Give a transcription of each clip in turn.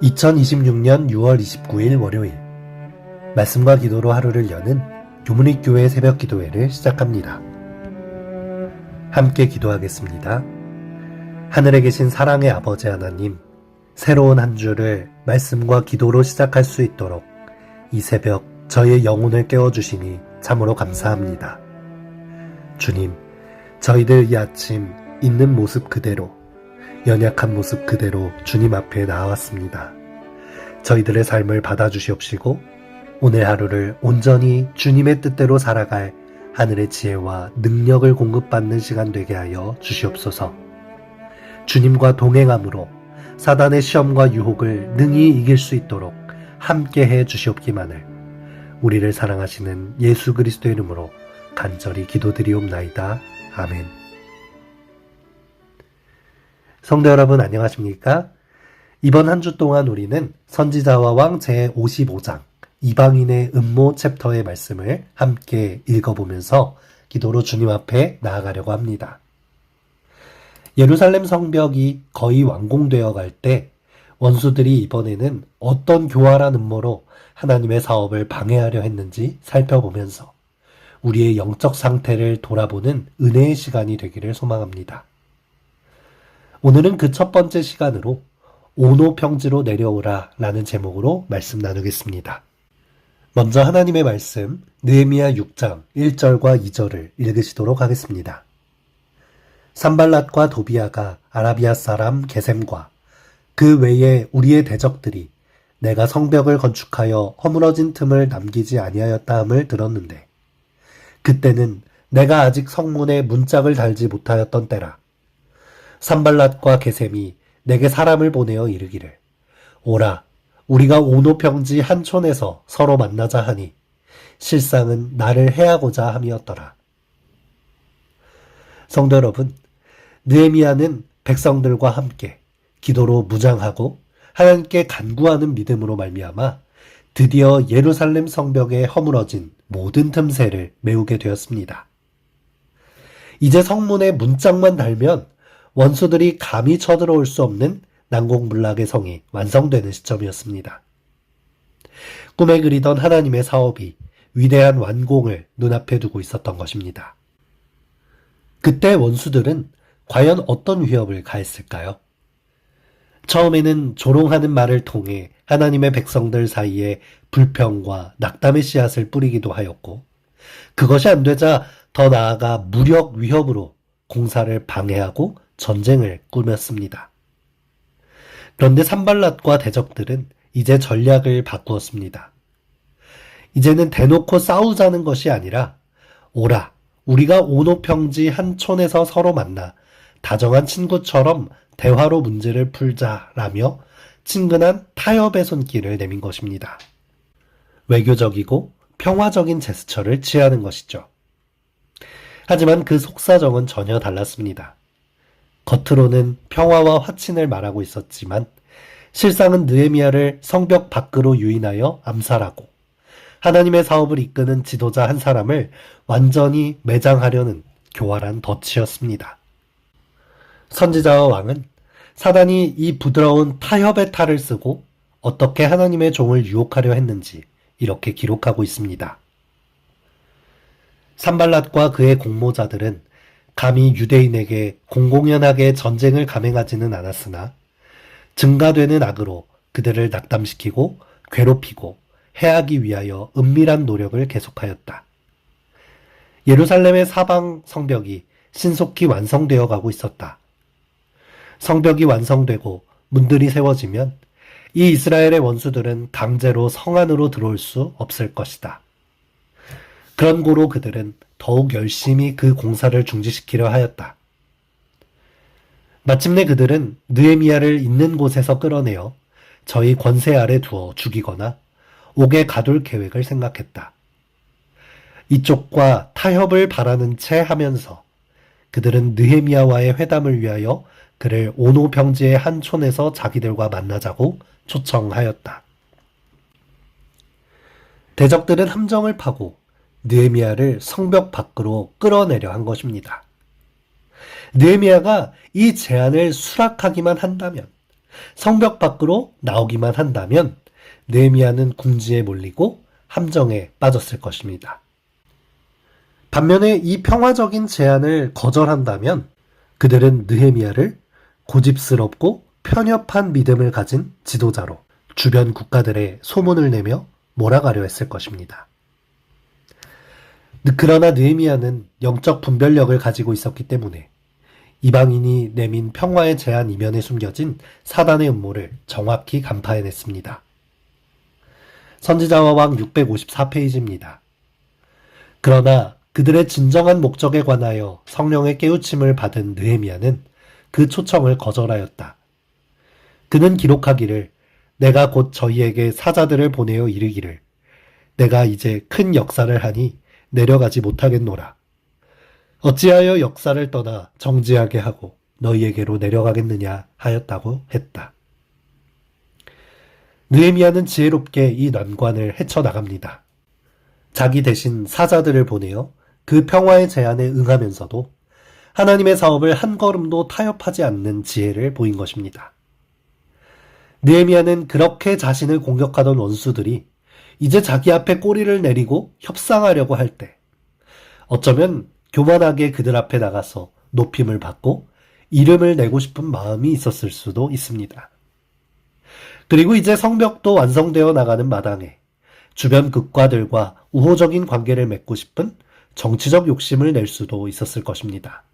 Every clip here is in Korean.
2026년 6월 29일 월요일 말씀과 기도로 하루를 여는 교문익교회 새벽 기도회를 시작합니다. 함께 기도하겠습니다. 하늘에 계신 사랑의 아버지 하나님, 새로운 한 주를 말씀과 기도로 시작할 수 있도록 이 새벽 저희의 영혼을 깨워주시니 참으로 감사합니다. 주님, 저희들 이 아침 있는 모습 그대로, 연약한 모습 그대로 주님 앞에 나아왔습니다. 저희들의 삶을 받아주시옵시고 오늘 하루를 온전히 주님의 뜻대로 살아갈 하늘의 지혜와 능력을 공급받는 시간 되게 하여 주시옵소서. 주님과 동행함으로 사단의 시험과 유혹을 능히 이길 수 있도록 함께해 주시옵기만을 우리를 사랑하시는 예수 그리스도의 이름으로 간절히 기도드리옵나이다. 아멘. 성도 여러분 안녕하십니까? 이번 한 주 동안 우리는 선지자와 왕 제55장 이방인의 음모 챕터의 말씀을 함께 읽어보면서 기도로 주님 앞에 나아가려고 합니다. 예루살렘 성벽이 거의 완공되어 갈 때 원수들이 이번에는 어떤 교활한 음모로 하나님의 사업을 방해하려 했는지 살펴보면서 우리의 영적 상태를 돌아보는 은혜의 시간이 되기를 소망합니다. 오늘은 그 첫 번째 시간으로 오노평지로 내려오라 라는 제목으로 말씀 나누겠습니다. 먼저 하나님의 말씀 느헤미야 6장 1절과 2절을 읽으시도록 하겠습니다. 산발랏과 도비아가 아라비아 사람 게셈과 그 외에 우리의 대적들이 내가 성벽을 건축하여 허물어진 틈을 남기지 아니하였다 함을 들었는데 그때는 내가 아직 성문에 문짝을 달지 못하였던 때라. 산발랏과 게셈이 내게 사람을 보내어 이르기를 오라 우리가 오노평지 한 촌에서 서로 만나자 하니 실상은 나를 해하고자 함이었더라. 성도 여러분, 느헤미야는 백성들과 함께 기도로 무장하고 하나님께 간구하는 믿음으로 말미암아 드디어 예루살렘 성벽에 허물어진 모든 틈새를 메우게 되었습니다. 이제 성문에 문짝만 달면 원수들이 감히 쳐들어올 수 없는 난공불락의 성이 완성되는 시점이었습니다. 꿈에 그리던 하나님의 사업이 위대한 완공을 눈앞에 두고 있었던 것입니다. 그때 원수들은 과연 어떤 위협을 가했을까요? 처음에는 조롱하는 말을 통해 하나님의 백성들 사이에 불평과 낙담의 씨앗을 뿌리기도 하였고 그것이 안 되자 더 나아가 무력 위협으로 공사를 방해하고 전쟁을 꾸몄습니다. 그런데 산발랏과 대적들은 이제 전략을 바꾸었습니다. 이제는 대놓고 싸우자는 것이 아니라 오라 우리가 오노평지 한 촌에서 서로 만나 다정한 친구처럼 대화로 문제를 풀자라며 친근한 타협의 손길을 내민 것입니다. 외교적이고 평화적인 제스처를 취하는 것이죠. 하지만 그 속사정은 전혀 달랐습니다. 겉으로는 평화와 화친을 말하고 있었지만 실상은 느헤미야를 성벽 밖으로 유인하여 암살하고 하나님의 사업을 이끄는 지도자 한 사람을 완전히 매장하려는 교활한 덫이었습니다. 선지자와 왕은 사단이 이 부드러운 타협의 탈을 쓰고 어떻게 하나님의 종을 유혹하려 했는지 이렇게 기록하고 있습니다. 산발랏과 그의 공모자들은 감히 유대인에게 공공연하게 전쟁을 감행하지는 않았으나 증가되는 악으로 그들을 낙담시키고 괴롭히고 해하기 위하여 은밀한 노력을 계속하였다. 예루살렘의 사방 성벽이 신속히 완성되어 가고 있었다. 성벽이 완성되고 문들이 세워지면 이 이스라엘의 원수들은 강제로 성 안으로 들어올 수 없을 것이다. 그런 고로 그들은 더욱 열심히 그 공사를 중지시키려 하였다. 마침내 그들은 느헤미야를 있는 곳에서 끌어내어 저희 권세 아래 두어 죽이거나 옥에 가둘 계획을 생각했다. 이쪽과 타협을 바라는 채 하면서 그들은 느헤미야와의 회담을 위하여 그를 오노평지의 한 촌에서 자기들과 만나자고 초청하였다. 대적들은 함정을 파고 느헤미야를 성벽 밖으로 끌어내려 한 것입니다. 느헤미야가 이 제안을 수락하기만 한다면 성벽 밖으로 나오기만 한다면 느헤미야는 궁지에 몰리고 함정에 빠졌을 것입니다. 반면에 이 평화적인 제안을 거절한다면 그들은 느헤미야를 고집스럽고 편협한 믿음을 가진 지도자로 주변 국가들의 소문을 내며 몰아가려 했을 것입니다. 그러나 느헤미야는 영적 분별력을 가지고 있었기 때문에 이방인이 내민 평화의 제안 이면에 숨겨진 사단의 음모를 정확히 간파해냈습니다. 선지자와 왕 654페이지입니다. 그러나 그들의 진정한 목적에 관하여 성령의 깨우침을 받은 느헤미야는 그 초청을 거절하였다. 그는 기록하기를 내가 곧 저희에게 사자들을 보내어 이르기를 내가 이제 큰 역사를 하니 내려가지 못하겠노라. 어찌하여 역사를 떠나 정지하게 하고 너희에게로 내려가겠느냐 하였다고 했다. 느헤미야는 지혜롭게 이 난관을 헤쳐나갑니다. 자기 대신 사자들을 보내어 그 평화의 제안에 응하면서도 하나님의 사업을 한 걸음도 타협하지 않는 지혜를 보인 것입니다. 느헤미야는 그렇게 자신을 공격하던 원수들이 이제 자기 앞에 꼬리를 내리고 협상하려고 할 때 어쩌면 교만하게 그들 앞에 나가서 높임을 받고 이름을 내고 싶은 마음이 있었을 수도 있습니다. 그리고 이제 성벽도 완성되어 나가는 마당에 주변 국가들과 우호적인 관계를 맺고 싶은 정치적 욕심을 낼 수도 있었을 것입니다.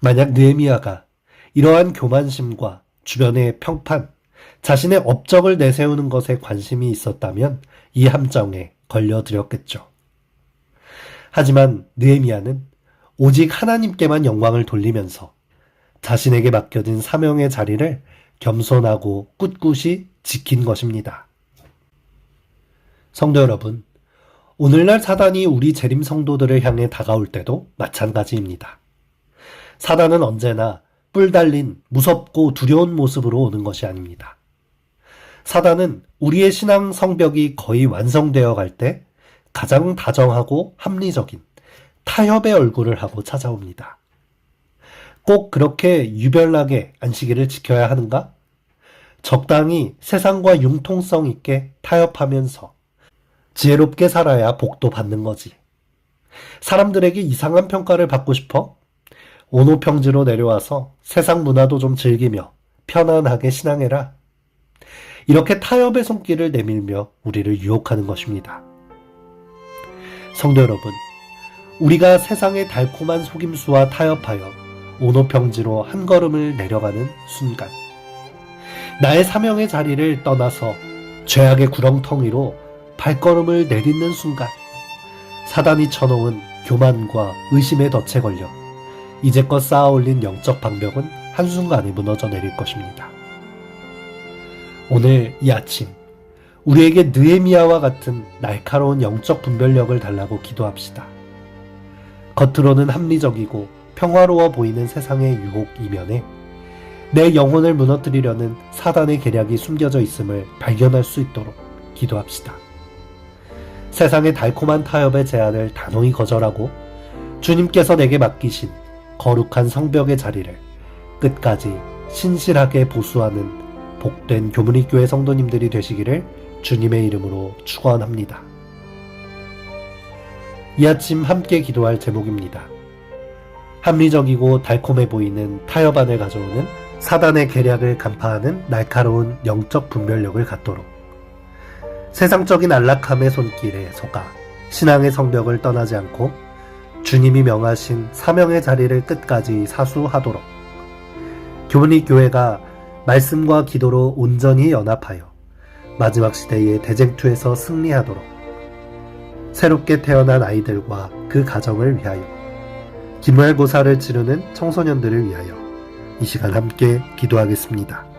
만약 느헤미야가 이러한 교만심과 주변의 평판, 자신의 업적을 내세우는 것에 관심이 있었다면 이 함정에 걸려들었겠죠. 하지만 느헤미야는 오직 하나님께만 영광을 돌리면서 자신에게 맡겨진 사명의 자리를 겸손하고 꿋꿋이 지킨 것입니다. 성도 여러분, 오늘날 사단이 우리 재림 성도들을 향해 다가올 때도 마찬가지입니다. 사단은 언제나 뿔 달린 무섭고 두려운 모습으로 오는 것이 아닙니다. 사단은 우리의 신앙 성벽이 거의 완성되어 갈 때 가장 다정하고 합리적인 타협의 얼굴을 하고 찾아옵니다. 꼭 그렇게 유별나게 안식일을 지켜야 하는가? 적당히 세상과 융통성 있게 타협하면서 지혜롭게 살아야 복도 받는 거지. 사람들에게 이상한 평가를 받고 싶어? 온오평지로 내려와서 세상 문화도 좀 즐기며 편안하게 신앙해라. 이렇게 타협의 손길을 내밀며 우리를 유혹하는 것입니다. 성도 여러분, 우리가 세상의 달콤한 속임수와 타협하여 온오평지로 한 걸음을 내려가는 순간, 나의 사명의 자리를 떠나서 죄악의 구렁텅이로 발걸음을 내딛는 순간, 사단이 쳐놓은 교만과 의심의 덫에 걸려 이제껏 쌓아올린 영적 방벽은 한순간에 무너져 내릴 것입니다. 오늘 이 아침 우리에게 느헤미야와 같은 날카로운 영적 분별력을 달라고 기도합시다. 겉으로는 합리적이고 평화로워 보이는 세상의 유혹 이면에 내 영혼을 무너뜨리려는 사단의 계략이 숨겨져 있음을 발견할 수 있도록 기도합시다. 세상의 달콤한 타협의 제안을 단호히 거절하고 주님께서 내게 맡기신 거룩한 성벽의 자리를 끝까지 신실하게 보수하는 복된 교문익교회 성도님들이 되시기를 주님의 이름으로 축원합니다. 이 아침 함께 기도할 제목입니다. 합리적이고 달콤해 보이는 타협안을 가져오는 사단의 계략을 간파하는 날카로운 영적 분별력을 갖도록 세상적인 안락함의 손길에 속아 신앙의 성벽을 떠나지 않고 주님이 명하신 사명의 자리를 끝까지 사수하도록 교문익교회가 말씀과 기도로 온전히 연합하여 마지막 시대의 대쟁투에서 승리하도록 새롭게 태어난 아이들과 그 가정을 위하여 기말고사를 치르는 청소년들을 위하여 이 시간 함께 기도하겠습니다.